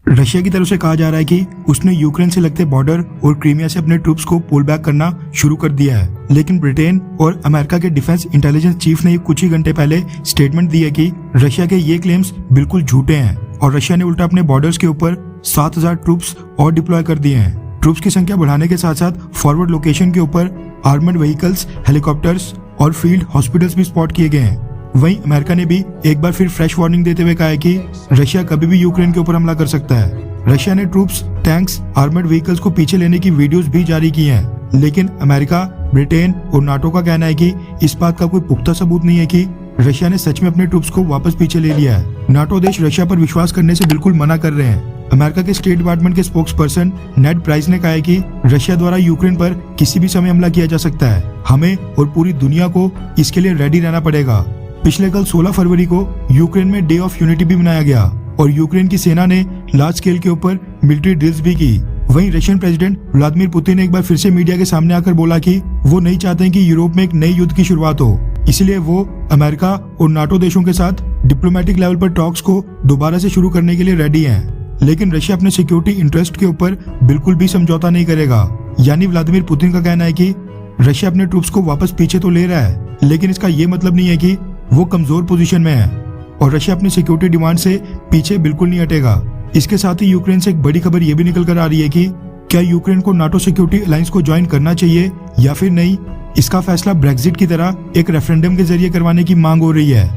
Russia की तरफ से कहा जा रहा है कि उसने यूक्रेन से लगते बॉर्डर और क्रीमिया से अपने ट्रूप्स को पुल बैक करना शुरू कर दिया है, लेकिन ब्रिटेन और अमेरिका के डिफेंस इंटेलिजेंस चीफ ने कुछ ही घंटे पहले स्टेटमेंट दी है कि रशिया के ये क्लेम्स बिल्कुल झूठे हैं और रशिया ने उल्टा अपने बॉर्डर्स के ऊपर 7,000 ट्रूप्स और डिप्लॉय कर दिए हैं। ट्रूप्स की संख्या बढ़ाने के साथ साथ फॉरवर्ड लोकेशन के ऊपर आर्मर्ड व्हीकल्स, हेलीकॉप्टर्स और फील्ड हॉस्पिटल्स भी स्पॉट किए गए हैं। वहीं अमेरिका ने भी एक बार फिर फ्रेश वार्निंग देते हुए कहा है कि रशिया कभी भी यूक्रेन के ऊपर हमला कर सकता है। रशिया ने ट्रूप्स, टैंक्स, आर्मर्ड व्हीकल्स को पीछे लेने की वीडियोस भी जारी की हैं, लेकिन अमेरिका, ब्रिटेन और नाटो का कहना है कि इस बात का कोई पुख्ता सबूत नहीं है कि रशिया ने सच में अपने ट्रूप्स को वापस पीछे ले लिया है। नाटो देश रशिया पर विश्वास करने से बिल्कुल मना कर रहे हैं। अमेरिका के स्टेट डिपार्टमेंट के स्पोक्स पर्सन नेड प्राइस ने कहा है कि रशिया द्वारा यूक्रेन पर किसी भी समय हमला किया जा सकता है। हमें और पूरी दुनिया को इसके लिए रेडी रहना पड़ेगा। पिछले कल 16 फरवरी को यूक्रेन में डे ऑफ यूनिटी भी मनाया गया और यूक्रेन की सेना ने लार्ज स्केल के ऊपर मिलिट्री ड्रिल्स भी की। वहीं रशियन प्रेसिडेंट व्लादिमीर पुतिन ने एक बार फिर से मीडिया के सामने आकर बोला कि वो नहीं चाहते कि यूरोप में एक नई युद्ध की शुरुआत हो, इसलिए वो अमेरिका और नाटो देशों के साथ डिप्लोमेटिक लेवल पर टॉक्स को दोबारा से शुरू करने के लिए रेडी हैं। लेकिन रशिया अपने सिक्योरिटी इंटरेस्ट के ऊपर बिल्कुल भी समझौता नहीं करेगा। यानी व्लादिमीर पुतिन का कहना है कि रशिया अपने ट्रूप्स को वापस पीछे तो ले रहा है, लेकिन इसका ये मतलब नहीं है कि वो कमजोर पोजीशन में है और रशिया अपनी सिक्योरिटी डिमांड से पीछे बिल्कुल नहीं हटेगा। इसके साथ ही यूक्रेन से एक बड़ी खबर ये भी निकल कर आ रही है कि क्या यूक्रेन को नाटो सिक्योरिटी अलायंस को ज्वाइन करना चाहिए या फिर नहीं। इसका फैसला ब्रेक्जिट की तरह एक रेफरेंडम के जरिए करवाने की मांग हो रही है।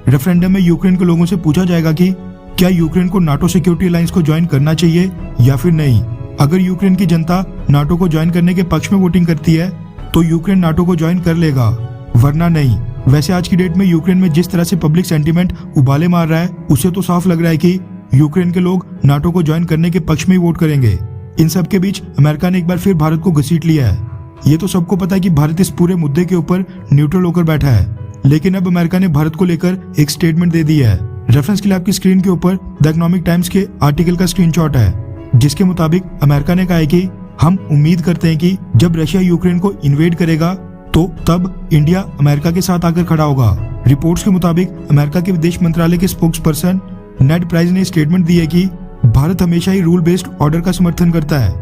रेफरेंडम में यूक्रेन के लोगों से पूछा जाएगा कि क्या यूक्रेन को नाटो सिक्योरिटी अलायंस को ज्वाइन करना चाहिए या फिर नहीं। अगर यूक्रेन की जनता नाटो को ज्वाइन करने के पक्ष में वोटिंग करती है तो यूक्रेन नाटो को ज्वाइन कर लेगा, वरना नहीं। वैसे आज की डेट में यूक्रेन में जिस तरह से पब्लिक सेंटीमेंट उबाले मार रहा है, उससे तो साफ लग रहा है कि यूक्रेन के लोग नाटो को ज्वाइन करने के पक्ष में ही वोट करेंगे। इन सब के बीच अमेरिका ने एक बार फिर भारत को घसीट लिया है। ये तो सबको पता है कि भारत इस पूरे मुद्दे के ऊपर न्यूट्रल होकर बैठा है, लेकिन अब अमेरिका ने भारत को लेकर एक स्टेटमेंट दे दी है। रेफरेंस के लिए आपकी स्क्रीन के ऊपर द इकोनॉमिक टाइम्स के आर्टिकल का स्क्रीनशॉट है, जिसके मुताबिक अमेरिका ने कहा है कि हम उम्मीद करते हैं कि जब रशिया यूक्रेन को इन्वेड करेगा तो तब इंडिया अमेरिका के साथ आकर खड़ा होगा। रिपोर्ट्स के मुताबिक अमेरिका के विदेश मंत्रालय के स्पोक्स पर्सन नेड प्राइस ने स्टेटमेंट दी है कि भारत हमेशा ही रूल बेस्ड ऑर्डर का समर्थन करता है,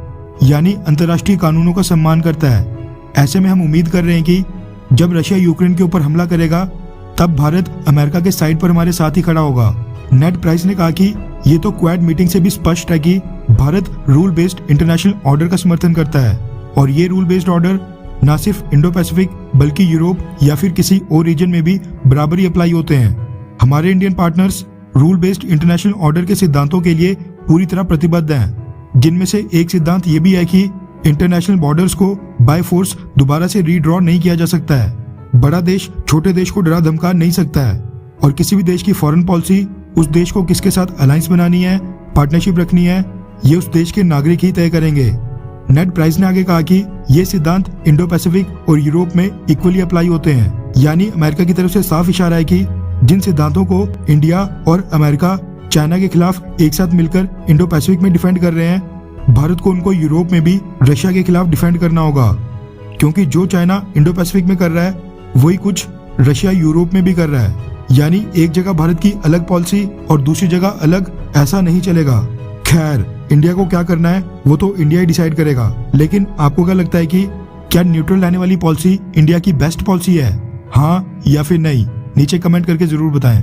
यानी अंतर्राष्ट्रीय कानूनों का सम्मान करता है। ऐसे में हम उम्मीद कर रहे हैं कि जब रशिया यूक्रेन के ऊपर हमला करेगा तब भारत अमेरिका के साइड पर हमारे साथ ही खड़ा होगा। नेड प्राइस ने कहा कि ये तो क्वाड मीटिंग से भी स्पष्ट है कि Bharat rule based international order का समर्थन करता है और ये रूल बेस्ड ऑर्डर न सिर्फ इंडो पैसिफिक बल्कि यूरोप या फिर किसी और रीजन में भी बराबरी अप्लाई होते हैं। हमारे Indian partners rule based international order के सिद्धांतों के लिए पूरी तरह प्रतिबद्ध हैं, जिनमें से एक सिद्धांत ये भी है कि इंटरनेशनल बॉर्डर्स को बाय फोर्स दोबारा से रीड्रॉ नहीं किया जा सकता है। बड़ा देश छोटे देश को डरा धमका नहीं सकता है और किसी भी देश की फॉरेन पॉलिसी उस देश को किसके साथ अलायंस बनानी है, पार्टनरशिप रखनी है, ये उस देश के नागरिक ही तय करेंगे। नेड प्राइस ने आगे कहा कि ये सिद्धांत इंडो पैसिफिक और यूरोप में इक्वली अप्लाई होते हैं। यानी अमेरिका की तरफ से साफ इशारा है कि जिन सिद्धांतों को इंडिया और अमेरिका चाइना के खिलाफ एक साथ मिलकर इंडो पैसिफिक में डिफेंड कर रहे हैं, भारत को उनको यूरोप में भी रशिया के खिलाफ डिफेंड करना होगा, क्योंकि जो चाइना इंडो पैसिफिक में कर रहा है वही कुछ रशिया यूरोप में भी कर रहा है। यानी एक जगह भारत की अलग पॉलिसी और दूसरी जगह अलग, ऐसा नहीं चलेगा। खैर, इंडिया को क्या करना है वो तो इंडिया ही डिसाइड करेगा, लेकिन आपको क्या लगता है कि क्या न्यूट्रल रहने वाली पॉलिसी इंडिया की बेस्ट पॉलिसी है, हाँ या फिर नहीं? नीचे कमेंट करके जरूर बताएं।